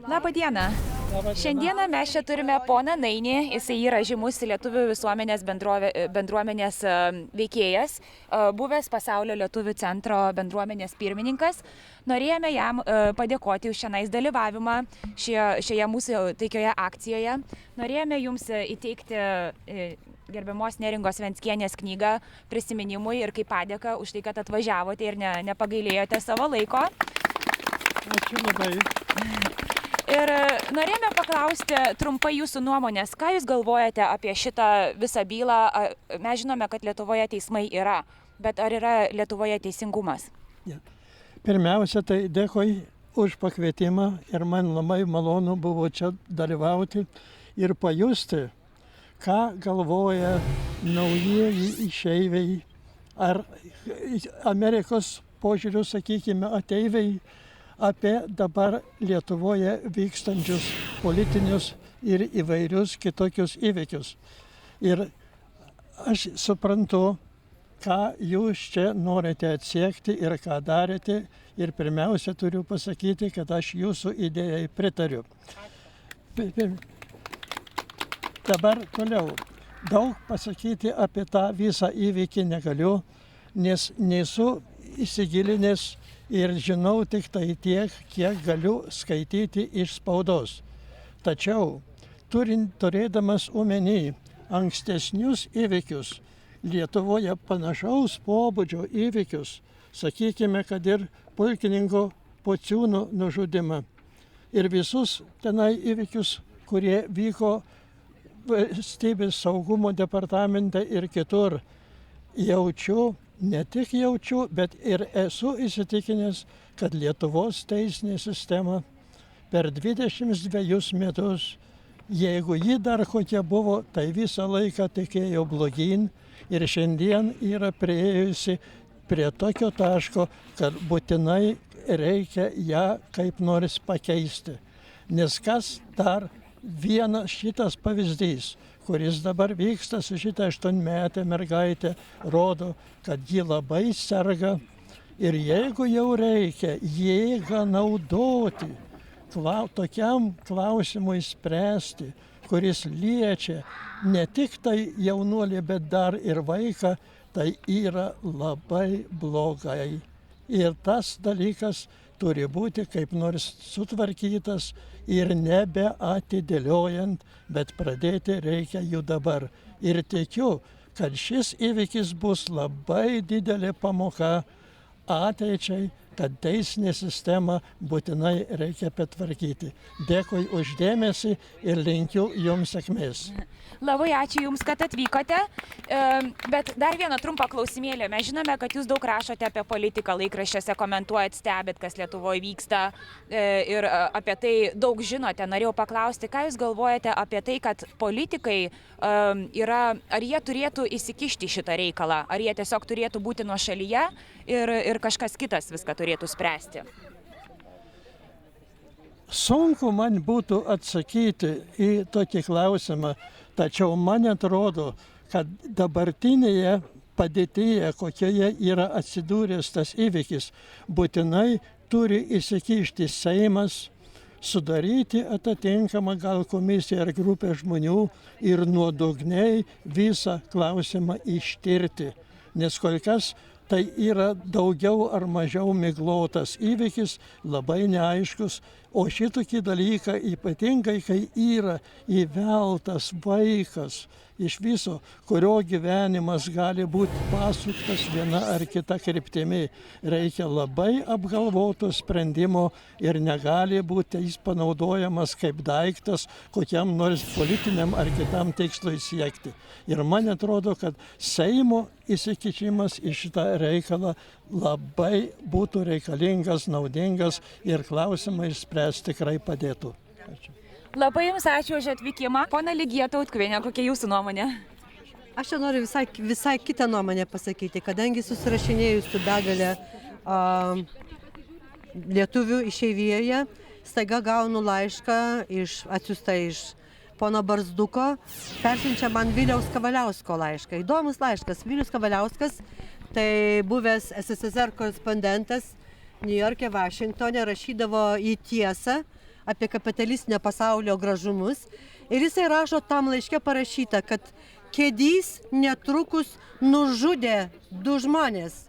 Labą dieną. Šiandieną mes čia turime poną Nainį, jisai yra žymus lietuvių visuomenės bendruomenės veikėjas, buvęs Pasaulio lietuvių centro bendruomenės pirmininkas. Norėjome jam padėkoti už šiandien dalyvavimą šioje mūsų taikioje akcijoje. Norėjome jums įteikti gerbiamos Neringos Venckienės knygą prisiminimui ir kaip padėką už tai, kad atvažiavote ir nepagailėjote savo laiko. Ačiū labai. Ir norėjome paklausti trumpai jūsų nuomonės, ką jūs galvojate apie šitą visą bylą. Mes žinome, kad Lietuvoje teismai yra, bet ar yra Lietuvoje teisingumas? Ja. Pirmiausia, tai dėkui už pakvietimą ir man labai malonu buvo čia dalyvauti ir pajusti, ką galvoja naujieji išeiviai ar Amerikos požiūriu, sakykime, ateiviai apie dabar Lietuvoje vykstančius politinius ir įvairius kitokius įvykius. Ir aš suprantu, ką jūs čia norite atsiekti ir ką darėte. Ir pirmiausia, turiu pasakyti, kad aš jūsų idėjai pritariu. Dabar toliau. Daug pasakyti apie tą visą įvykį negaliu, nes nesu įsigilinęs ir žinau tik tai tiek, kiek galiu skaityti iš spaudos. Tačiau, turėdamas omeny ankstesnius įvykius, Lietuvoje panašaus pobūdžio įvykius, sakykime, kad ir pulkininko Pociūno nužudimą ir visus tenai įvykius, kurie vyko Valstybės saugumo departamente ir kitur, ne tik jaučiu, bet ir esu įsitikinęs, kad Lietuvos teisinė sistema per 22 metus, jeigu ji dar kokia buvo, tai visą laiką tekėjo blogyn ir šiandien yra priėjusi prie tokio taško, kad būtinai reikia ją kaip nors pakeisti. Nes kas dar vienas šitas pavyzdys, kuris dabar vyksta su šitą 8-metę mergaitę, rodo, kad ji labai serga ir jeigu jau reikia jėgą naudoti tokiam klausimui spręsti, kuris liečia ne tik tai jaunuolį, bet dar ir vaiką, tai yra labai blogai. Ir tas dalykas turi būti kaip nors sutvarkytas ir nebeatidėliojant, bet pradėti reikia jų dabar. Ir tikiu, kad šis įvykis bus labai didelė pamoka ateičiai, kad teisinę sistemą būtinai reikia patvarkyti. Dėkui už dėmesį ir linkiu jums sėkmės. Labai ačiū Jums, kad atvykote. Bet dar vieną trumpą klausimėlį. Mes žinome, kad Jūs daug rašote apie politiką, laikraščiuose komentuojat, stebit, kas Lietuvoje vyksta ir apie tai daug žinote. Norėjau paklausti, ką Jūs galvojate apie tai, kad politikai ar jie turėtų įsikišti šitą reikalą, ar jie tiesiog turėtų būti nuošalyje ir kažkas kitas viską turėtų spręsti? Sunku man būtų atsakyti į tokį klausimą, tačiau man atrodo, kad dabartinėje padėtyje, kokioje yra atsidūręs tas įvykis, būtinai turi įsikišti Seimas, sudaryti atitinkamą gal komisiją ar grupę žmonių ir nuodugniai visą klausimą ištirti. Nes kol kas tai yra daugiau ar mažiau miglotas įvykis, labai neaiškus, o šitokį dalyką ypatingai, kai yra įveltas vaikas iš viso, kurio gyvenimas gali būti pasuktas viena ar kita kryptimi, reikia labai apgalvoto sprendimo ir negali būti jis panaudojamas kaip daiktas kokiam nors politiniam ar kitam tikslui siekti. Ir man atrodo, kad Seimo įsikišimas į šitą reikalą labai būtų reikalingas, naudingas ir klausimą išspręsti tikrai padėtų. Ačiū. Labai Jums ačiū už atvykimą. Pone Ligita Utkvienė, kokia Jūsų nuomonė? Aš čia noriu visai kitą nuomonę pasakyti, kadangi susirašinėjau su begalė lietuvių išeivijoje, staiga gaunu laišką atsiųstą iš pono Barzduko, persiunčia man Viliaus Kavaliausko laišką. Įdomus laiškas. Vilius Kavaliauskas, tai buvęs SSSR korespondentas Niujorke, Vašingtone, rašydavo į Tiesą apie kapitalistinio pasaulio gražumus. Ir jisai rašo tam laiške parašyta, kad Kedys netrukus nužudė 2 žmonės.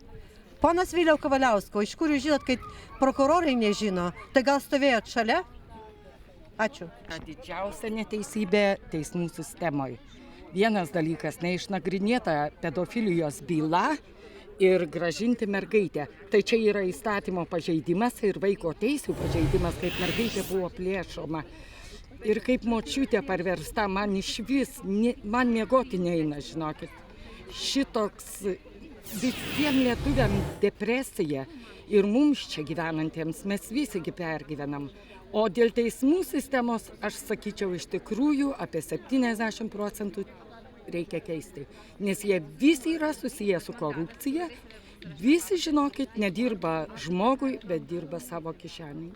Ponas Viliau Kavaliausko, iš kur jūs žinot, kad prokurorai nežino, tai gal stovėjot šalia? Ačiū. Didžiausia neteisybė teismų sistemoje. Vienas dalykas - neišnagrinėta pedofilijos byla ir grąžinti mergaitę. Tai čia yra įstatymo pažeidimas ir vaiko teisių pažeidimas, kaip mergaitė buvo plėšoma. Ir kaip močiutė parversta, man išvis, man miegoti neina, žinokit. Šitoks visiems lietuviam depresija ir mums čia gyvenantiems mes visigi pergyvenam. O dėl teismų sistemos, aš sakyčiau, iš tikrųjų apie 70% reikia keisti. Nes jie visi yra susiję su korupcija, visi, žinokit, nedirba žmogui, bet dirba savo kišenį.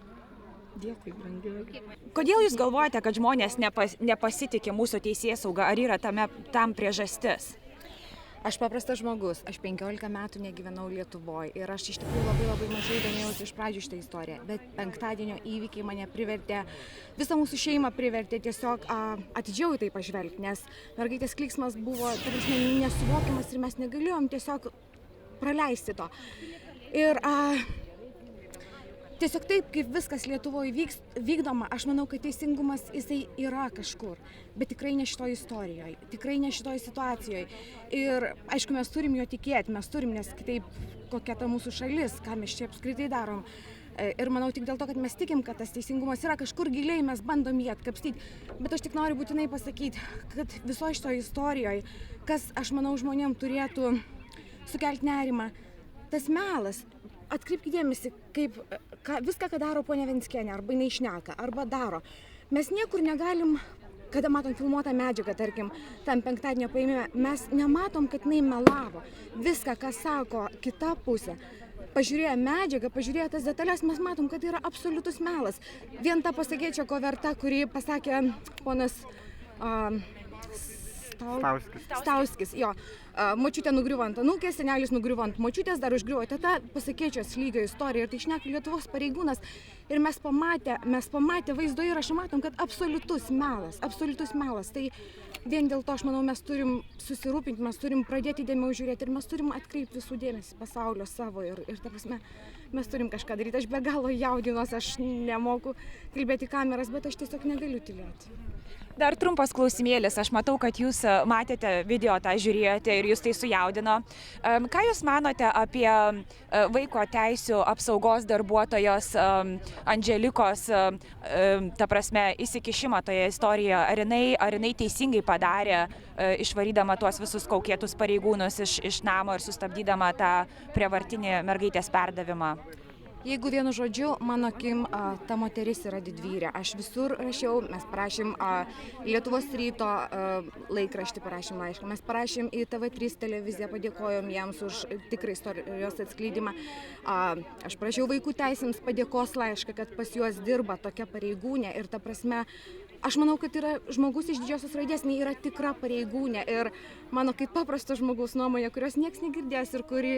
Dėkui, brangioji. Kodėl jūs galvojate, kad žmonės nepasitikė mūsų teisėsauga, ar yra tam priežastis? Aš paprastas žmogus, aš 15 metų negyvenau Lietuvoje ir aš iš tikrųjų labai mažai domėjausi iš pradžių šitą istoriją, bet penktadienio įvykiai mane privertė, visą mūsų šeimą privertė tiesiog atidžiau į tai pažvelgti, nes mergaitės klyksmas buvo nesuvokiamas ir mes negalėjom tiesiog praleisti to. Ir tiesiog taip, kaip viskas Lietuvoje vykdoma, aš manau, kad teisingumas jisai yra kažkur, bet tikrai ne šitoj istorijoje, tikrai ne šitoj situacijoje. Ir aišku, mes turim jo tikėti, mes turim, nes kitaip kokia ta mūsų šalis, ką mes čia apskritai darom. Ir manau tik dėl to, kad mes tikim, kad tas teisingumas yra kažkur giliai, mes bandom jį atkapstyti. Bet aš tik noriu būtinai pasakyti, kad visoje šitoje istorijoje, kas, aš manau, žmonėm turėtų sukelti nerimą, tas melas. Atkreipkite dėmesį, viską, ką daro ponia Venckienė, arba jinai šneka, arba daro. Mes niekur negalim, kada matom filmuotą medžiagą, tarkim, tam penktadienio paėmime, mes nematom, kad jinai melavo. Viską, ką sako kita pusė, pažiūrėję medžiagą, pažiūrėję tas detalės, mes matom, kad tai yra absoliutus melas. Vien ta pasakyčia, ko verta, kurį pasakė ponas Stauskis, jo. Močiutė nugriuvo ant anūkės, senelis nugriuvo ant močiutės, dar užgriuvo teta, pasakėčios lygio istorija ir tai šneka Lietuvos pareigūnas. Ir mes pamatę vaizdo įrašą matom, kad absoliutus melas. Tai vien dėl to, aš manau, mes turim susirūpinti, mes turim pradėti įdėmiau žiūrėti ir mes turim atkreipti visų dėmesį pasaulio savo ir ta prasme, mes turim kažką daryti. Aš be galo jaudinuosi, aš nemoku kalbėti kameras, bet aš tiesiog negaliu tylėti. Dar trumpas klausimėlis. Aš matau, kad jūs matėte video, tą žiūrėjote ir jūs tai sujaudino. Ką jūs manote apie vaiko teisių apsaugos darbuotojos Andželikos, ta prasme, įsikišimą toje istorijoje? Ar jinai teisingai padarė, išvarydama tuos visus kaukėtus pareigūnus iš namo ir sustabdydama tą prievartinį mergaitės perdavimą? Jeigu vienu žodžiu, mano akim, ta moteris yra didvyrė. Aš visur rašiau, mes parašėm Lietuvos ryto laikraštį, parašėm laišką, mes parašėm į TV3 televiziją, padėkojom jiems už tikrą istorijos atskleidimą. Aš parašiau vaikų teisėms padėkos laišką, kad pas juos dirba tokia pareigūnė ir ta prasme, aš manau, kad yra žmogus iš didžiosios raidės, jinai yra tikra pareigūnė ir mano kaip paprasto žmogaus nuomonė, kurios nieks negirdės ir kuri,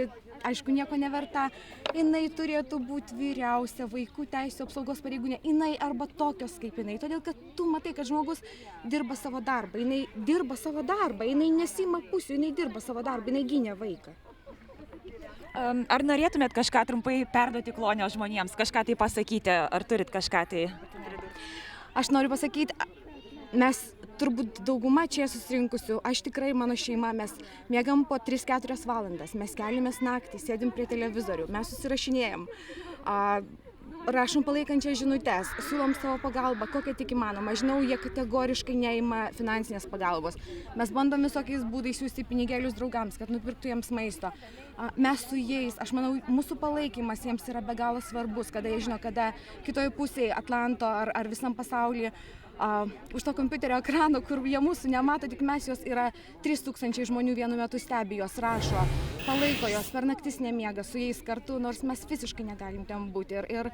aišku, nieko neverta, jinai turėtų būti vyriausia vaikų teisų apsaugos pareigūnė, jinai arba tokios kaip jinai, todėl kad tu matai, kad žmogus dirba savo darbą, jinai nesima pusių, jinai dirba savo darbą, jinai gynė vaiką. Ar norėtumėt kažką trumpai perduoti Klonio žmonėms, kažką tai pasakyti, ar turit kažką tai? Aš noriu pasakyti, mes turbūt dauguma čia susirinkusių, aš tikrai, mano šeima, mes miegam po 3-4 valandas, mes keliamės naktį, sėdim prie televizorių, mes susirašinėjam, rašom palaikančias žinutes, siūlom savo pagalbą, kokią tik įmanoma. Žinau, jie kategoriškai neima finansinės pagalbos. Mes bandom visokiais būdais siųsti pinigėlius draugams, kad nupirktų jiems maisto. Mes su jais, aš manau, mūsų palaikymas jiems yra be galo svarbus, kada jie žino, kada kitoje pusėje Atlanto ar visam pasaulyje už to kompiuterio ekrano, kur jie mūsų nemato, tik mes jos yra 3000 žmonių vienu metu stebi, jos rašo, palaiko jos, per naktis nemiega su jais kartu, nors mes fiziškai negalim ten būti ir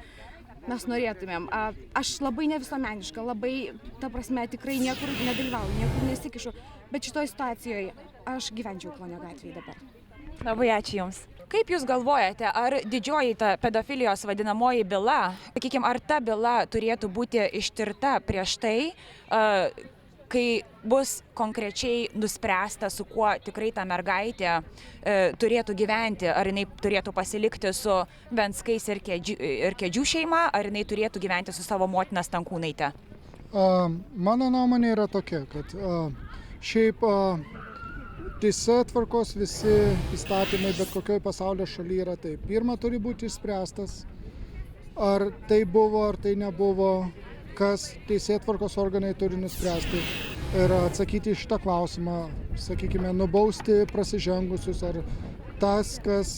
mes norėtumėm. Aš labai nevisuomeniška, labai, ta prasme, tikrai niekur nedalyvauju, niekur nesikišu, bet šitoje situacijoje aš gyvenčiau Klonio gatvėje dabar. Labai ačiū Jums. Kaip Jūs galvojate, ar didžioji ta pedofilijos vadinamoji byla, sakykime, ar ta byla turėtų būti ištirta prieš tai, kai bus konkrečiai nuspręsta, su kuo tikrai ta mergaitė turėtų gyventi, ar jinai turėtų pasilikti su Venckais ir Kėdžių šeima, ar jinai turėtų gyventi su savo motina Stankūnaite? Mano nuomonė yra tokia, kad šiaip teisėtvarkos visi įstatymai bet kokioje pasaulio šalyje yra taip. Pirma, turi būti išspręstas, ar tai buvo, ar tai nebuvo, kas teisėtvarkos organai turi nuspręsti ir atsakyti į šitą klausimą, sakykime, nubausti prasižengusius, ar tas, kas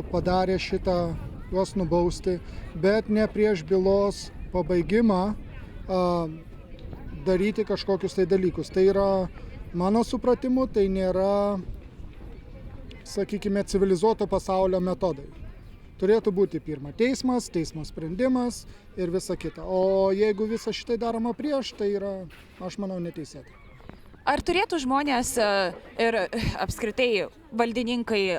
padarė šitą, juos nubausti, bet ne prieš bylos pabaigimą daryti kažkokius tai dalykus. Tai yra, mano supratimu, tai nėra, sakykime, civilizuoto pasaulio metodai. Turėtų būti pirma teismas, teismo sprendimas ir visa kita. O jeigu visa šitai daroma prieš, tai yra, aš manau, neteisėta. Ar turėtų žmonės ir apskritai valdininkai,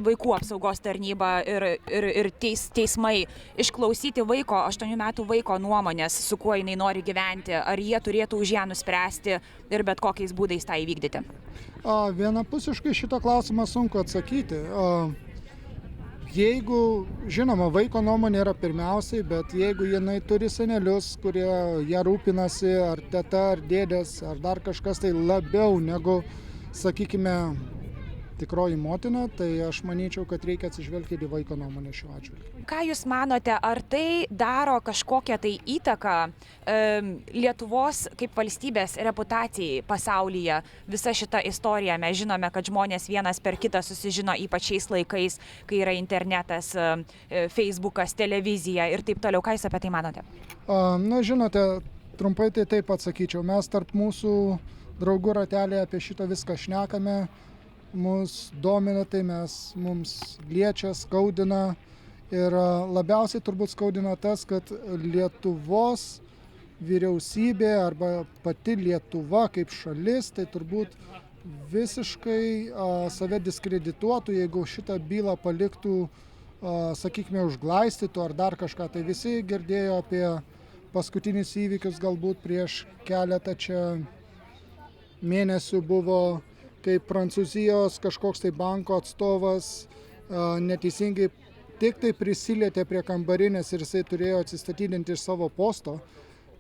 vaikų apsaugos tarnyba ir teismai išklausyti 8 metų vaiko nuomonės, su kuo jinai nori gyventi, ar jie turėtų už ją nuspręsti ir bet kokiais būdais tą įvykdyti? Vienapusiškai šitą klausimą sunku atsakyti. Jeigu, žinoma, vaiko nuomonė yra pirmiausiai, bet jeigu jinai turi senelius, kurie ją rūpinasi, ar teta, ar dėdės, ar dar kažkas tai labiau negu, sakykime, tikroji motina, tai aš manyčiau, kad reikia atsižvelgti į vaiko nuomonę šiuo atžvilgiu. Ką Jūs manote, ar tai daro kažkokią tai įtaką Lietuvos kaip valstybės reputacijai pasaulyje? Visa šita istorija, mes žinome, kad žmonės vienas per kitą susižino, ypač šiais laikais, kai yra internetas, Facebookas, televizija ir taip toliau. Ką Jūs apie tai manote? Na, žinote, trumpai tai taip atsakyčiau. Mes tarp mūsų draugų ratelėje apie šitą viską šnekame. Mus domina, tai mums liečia, skaudina ir labiausiai turbūt skaudina tas, kad Lietuvos vyriausybė arba pati Lietuva kaip šalis, tai turbūt visiškai save diskredituotų, jeigu šitą bylą paliktų, sakykime, užglaistytų ar dar kažką. Tai visi girdėjo apie paskutinius įvykius, galbūt prieš keletą čia mėnesių buvo, kaip Prancūzijos kažkoks tai banko atstovas neteisingai tik tai prisilietė prie kambarinės ir jisai turėjo atsistatydinti iš savo posto.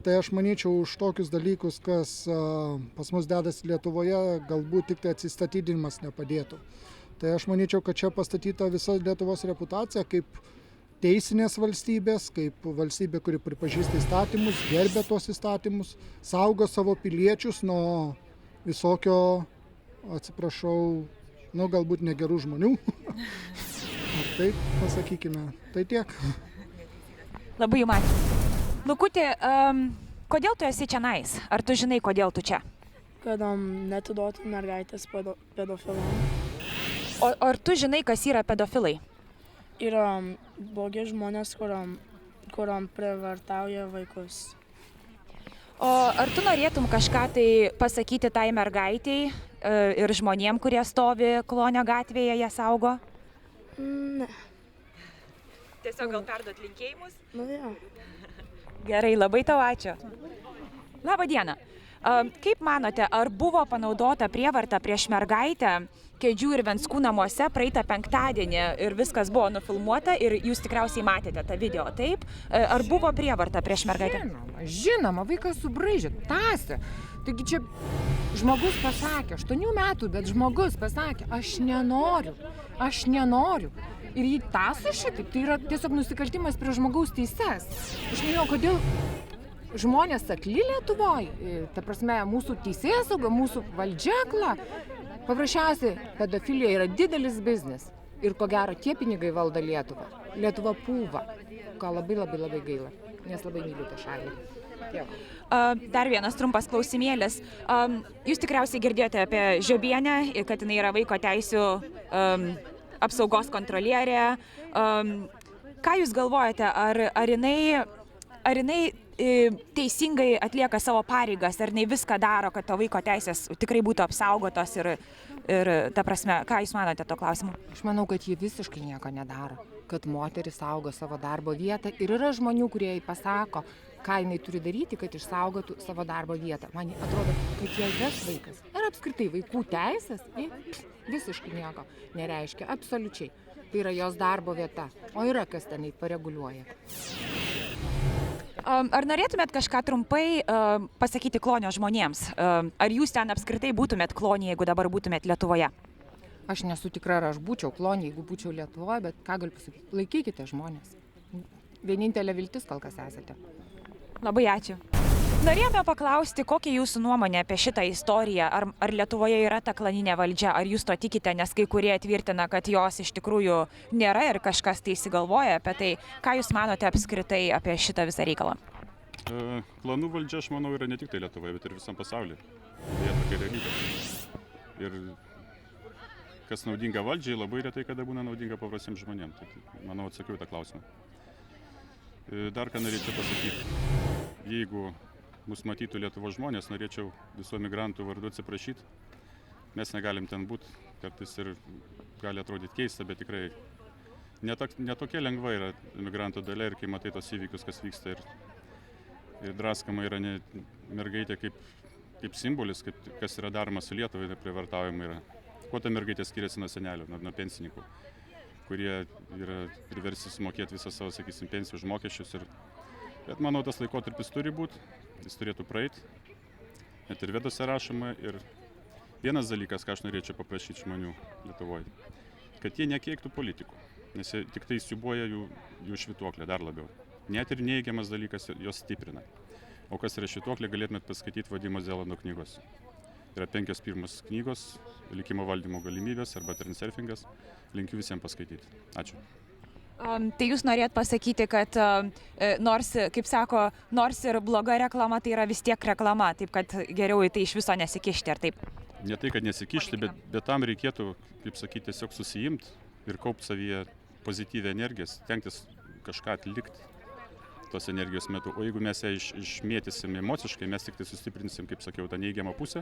Tai aš manyčiau, už tokius dalykus, kas pas mus dedasi Lietuvoje, galbūt tik tai atsistatydinimas nepadėtų. Tai aš manyčiau, kad čia pastatyta visa Lietuvos reputacija kaip teisinės valstybės, kaip valstybė, kuri pripažįsta įstatymus, gerbia tuos įstatymus, saugo savo piliečius nuo visokio, atsiprašau, galbūt negerų žmonių. Ar taip pasakykime, tai tiek. Labai Jums ačiū. Lukutė, kodėl tu esi čionais? Ar tu žinai, kodėl tu čia? Kad netiduotų mergaitės pedofilam. O ar tu žinai, kas yra pedofilai? Yra blogi žmonės, kuriam prievartauja vaikus. O ar tu norėtum kažką tai pasakyti tai mergaitei ir žmonėm, kurie stovi Klonio gatvėje, ją saugo? Ne. Tiesiog gal perduot linkėjimus? Jo. Gerai, labai tau ačiū. Labą dieną. Kaip manote, ar buvo panaudota prievarta prieš mergaitę Kėdžių ir Venckų namuose praeitą penktadienį ir viskas buvo nufilmuota ir jūs tikriausiai matėte tą video, taip? Ar buvo prievarta prieš mergaitę? Žinoma, vaikas subraižė, tąsė. Taigi čia žmogus pasakė, 8 metų, bet žmogus pasakė, aš nenoriu. Ir jį tąsė šitaip, tai yra tiesiog nusikaltimas prie žmogaus teises. Aš nežinau, kodėl žmonės akli Lietuvoje, ta prasme, mūsų teisėsauga, mūsų valdžia akla. Paprasčiausiai, pedofilija yra didelis biznis ir ko gero tie pinigai valdo Lietuvą. Lietuva pūva, ką labai gaila, nes labai myliu tą šalį. Dar vienas trumpas klausimėlis. Jūs tikriausiai girdėjote apie Žiobienę, kad jinai yra vaiko teisių apsaugos kontrolierė. Ką jūs galvojate, ar jinai teisingai atlieka savo pareigas, ar jinai viską daro, kad to vaiko teisės tikrai būtų apsaugotos ir ta prasme, ką Jūs manote to klausimu? Aš manau, kad ji visiškai nieko nedaro, kad moteris saugo savo darbo vietą ir yra žmonių, kurie jai pasako, ką jinai turi daryti, kad išsaugotų savo darbo vietą. Man atrodo, kad jai ves vaikas ir apskritai vaikų teisės visiškai nieko nereiškia, absoliučiai. Tai yra jos darbo vieta, o yra kas tenai pareguliuoja. Ar norėtumėt kažką trumpai pasakyti Klonio žmonėms? Ar jūs ten apskritai būtumėt Klonė, jeigu dabar būtumėt Lietuvoje? Aš nesu tikra, ar aš būčiau Klonė, jeigu būčiau Lietuvoje, bet ką galiu pasakyti? Laikykite žmonės. Vienintelė viltis kol kas esate. Labai ačiū. Norėjome paklausti, kokia Jūsų nuomonė apie šitą istoriją. Ar Lietuvoje yra ta klaninė valdžia, ar Jūs to tikite, nes kai kurie tvirtina, kad jos iš tikrųjų nėra ir kažkas tai įsigalvoja apie tai. Ką Jūs manote apskritai apie šitą visą reikalą? Klanų valdžia, aš manau, yra ne tik tai Lietuvoje, bet ir visam pasaulyje. Jie tokia realybė. Ir kas naudinga valdžiai, labai retai kada būna naudinga paprastiems žmonėms. Tai, manau, atsakiau tą klausimą. Dar ką norėčiau pasakyti. Jeigu mus matytų Lietuvos žmonės, norėčiau visų emigrantų vardu atsiprašyti. Mes negalim ten būti, kartais ir gali atrodyti keista, bet tikrai netokia lengva yra emigrantų dalia ir kai matai tos įvykius, kas vyksta ir draskama yra ne mergaitė kaip simbolis, kas yra daroma su Lietuvai, prievartaujama yra. Kuo ta mergaitė skiriasi nuo senelių, nuo pensininkų, kurie yra priversti sumokėti visą savo, sakysim, pensijų už mokesčius. Bet manau, tas laikotarpis turi būti, jis turėtų praeiti, net ir vedose rašoma. Ir vienas dalykas, ką aš norėčiau paprašyti žmonių Lietuvoje, kad jie nekeiktų politikų, nes jie tik tai siubuoja jų švytuoklę dar labiau. Net ir neigiamas dalykas jos stiprina. O kas yra švytuoklė, galėtumėt paskaityti Vadimo Zelano knygos. Yra 5 pirmos knygos, likimo valdymo galimybės arba transurfingas. Linkiu visiems paskaityti. Ačiū. Tai Jūs norėt pasakyti, kad nors, kaip sako, nors ir bloga reklama, tai yra vis tiek reklama, taip kad geriau į tai iš viso nesikišti, ar taip? Ne tai, kad nesikišti, bet tam reikėtų, kaip sakyti, tiesiog susijimti ir kaupti savyje pozityvę energiją, stengtis kažką atlikti tos energijos metu. O jeigu mes ją išmėtysim emociškai, mes tik tai sustiprinsim, kaip sakiau, tą neigiamą pusę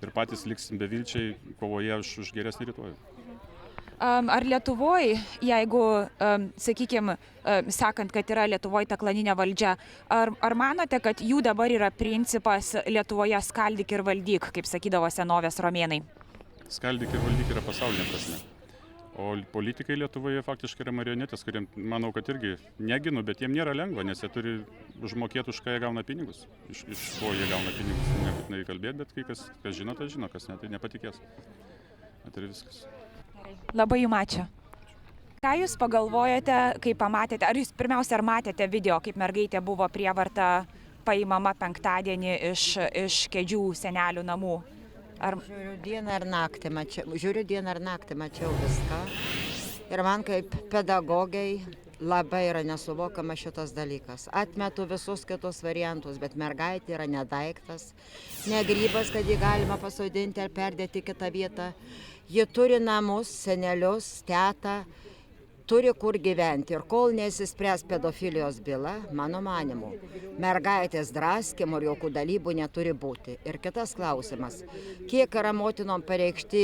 ir patys liksim bevilčiai kovoje už geresnį rytojų. Ar Lietuvoje, jeigu, sakykime, sakant, kad yra Lietuvoje ta klaninė valdžia, ar manote, kad jų dabar yra principas Lietuvoje skaldyk ir valdyk, kaip sakydavo senovės romėnai? Skaldyk ir valdyk yra pasaulinė prasme. O politikai Lietuvoje faktiškai yra marionetės, kuriem, manau, kad irgi neginu, bet jiem nėra lengva, nes jie turi užmokėti, už ką jie gauna pinigus. Iš ko jie gauna pinigus, nebūtinai kalbėti, bet kai kas žino, tai žino, kas ne, tai nepatikės. Tai ir viskas. Labai Jums ačiū. Ką Jūs pagalvojate, kai pamatėte, ar Jūs pirmiausia matėte video, kaip mergaitė buvo prievarta paimama penktadienį iš kėdžių senelių namų? Žiūriu dieną ir naktį mačiau viską. Ir man kaip pedagogai labai yra nesuvokama šitas dalykas. Atmetu visus kitus variantus, bet mergaitė yra ne daiktas, ne grybas, kad jį galima pasodinti ar perdėti į kitą vietą. Ji turi namus, senelius, tetą, turi kur gyventi. Ir kol nesispręs pedofilijos byla, mano manimu, mergaitės draskymų ir jokių dalybų neturi būti. Ir kitas klausimas, kiek yra motinom pareikšti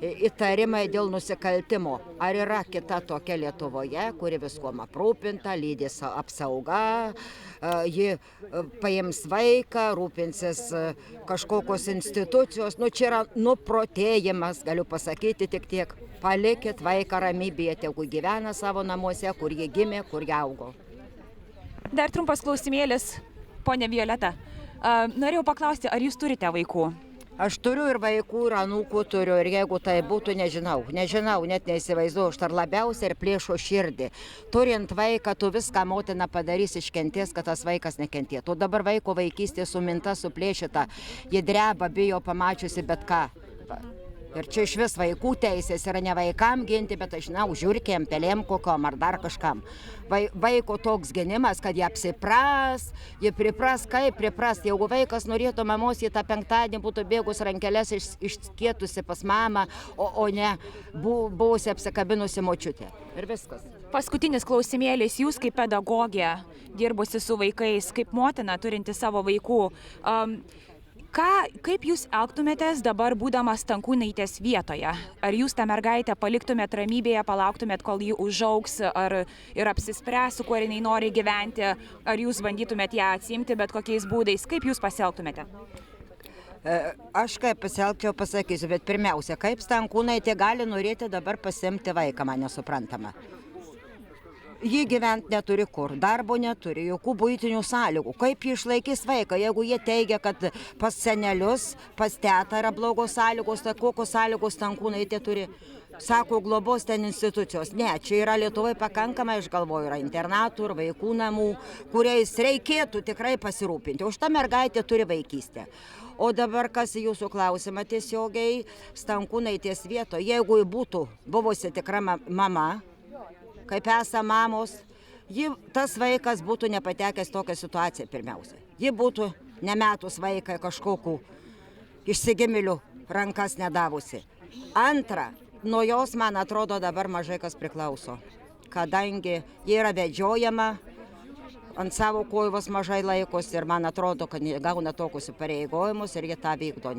įtarimai dėl nusikaltimo? Ar yra kita tokia Lietuvoje, kuri viskuom aprūpinta, lydės apsauga, ji paims vaiką, rūpinsis kažkokios institucijos? Čia yra nuprotėjimas, galiu pasakyti tik tiek. Palikit vaiką ramybėje, tegu gyvena savo namuose, kur jie gimė, kur jie augo. Dar trumpas klausimėlis, ponia Violeta. Norėjau paklausti, ar Jūs turite vaikų? Aš turiu ir vaikų, ir anūkų turiu, ir jeigu tai būtų, nežinau, net neįsivaizduoju, aš dar labiausiai ir plėšo širdį. Turint vaiką, tu viską motina padarys, iškenties, kad tas vaikas nekentėtų. Dabar vaiko vaikystė suminta, suplėšyta, ji dreba, bijo pamačiusi bet ką. Ir čia iš vis vaikų teisės yra ne vaikam ginti, bet aš žinau, žiurkėm, pelėm kokiom ar dar kažkam. Vaiko toks gynimas, kad jie apsipras, jie pripras, kaip pripras. Jeigu vaikas norėtų mamos, jie tą penktadienį būtų bėgus rankeles išskėtusi pas mamą, o ne buvusi apsikabinusi močiutė. Ir viskas. Paskutinis klausimėlis, jūs kaip pedagogė, dirbusi su vaikais, kaip motina turinti savo vaikų, kaip jūs elgtumėtės dabar būdamas Stankūnaitės vietoje? Ar jūs tą mergaitę paliktumėt ramybėje, palauktumėt, kol ji užaugs ir apsispręs, su kuo jinai nori gyventi, ar jūs bandytumėt ją atsiimti bet kokiais būdais? Kaip jūs pasielgtumėte? Aš kaip pasielgčiau, pasakysiu, bet pirmiausia, kaip Stankūnaitė gali norėti dabar pasiimti vaiką, man nesuprantama. Ji gyventi neturi kur, darbo neturi, jokių buitinių sąlygų. Kaip ji išlaikys vaiką, jeigu jie teigia, kad pas senelius, pas tetą yra blogos sąlygos, tai kokios sąlygos Stankūnaitė turi? Sako, globos ten institucijos. Ne, čia yra Lietuvoje pakankamai, aš galvoju, yra internatų ir vaikų namų, kuriais reikėtų tikrai pasirūpinti. Už tą mergaitę turi vaikystę. O dabar kas jūsų klausimą tiesiogiai Stankūnaitės vietoje, jeigu ji būtų buvusi tikra mama, kaip esame mamos, tas vaikas būtų nepatekęs tokią situaciją pirmiausia. Ji būtų nemetus vaikai kažkokių išsigimėlių rankas nedavusi. Antra, nuo jos, man atrodo, dabar mažai kas priklauso, kadangi ji yra vedžiojama, ant savo kojos mažai laikosi ir man atrodo, kad gauna tokius įpareigojimus ir jie tą vykdo.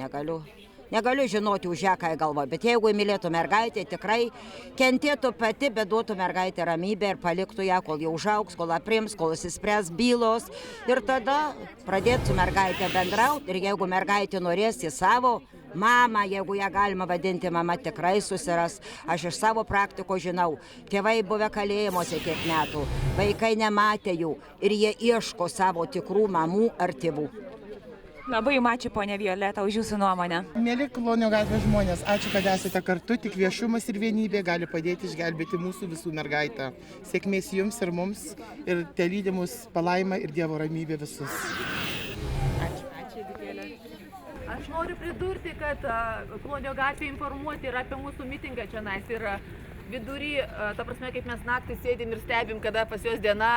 Negaliu žinoti už ją, ką galvoja, bet jeigu mylėtų mergaitę, tikrai kentėtų pati, bet duotų mergaitę ramybę ir paliktų ją, kol jau užaugs, kol aprims, kol įsispręs bylos. Ir tada pradėtų su mergaitė bendrauti ir jeigu mergaitė norės į savo mamą, jeigu ją galima vadinti mama, tikrai susiras. Aš iš savo praktiko žinau, tėvai buvę kalėjimuose kiek metų, vaikai nematė jų ir jie ieško savo tikrų mamų ar tėvų. Labai ačiū, ponia Violeta, už jūsų nuomonę. Mėly Klonio gatvės žmonės, ačiū, kad esate kartu, tik viešumas ir vienybė gali padėti išgelbėti mūsų visų mergaitę. Sėkmės jums ir mums ir telydi mus palaima ir Dievo ramybė visus. Ačiū, Editėlė. Aš noriu pridurti, kad Klonio gatvė informuoti ir apie mūsų mitingą čia ir vidury, ta prasme, kaip mes naktį sėdim ir stebim, kada pas juos diena.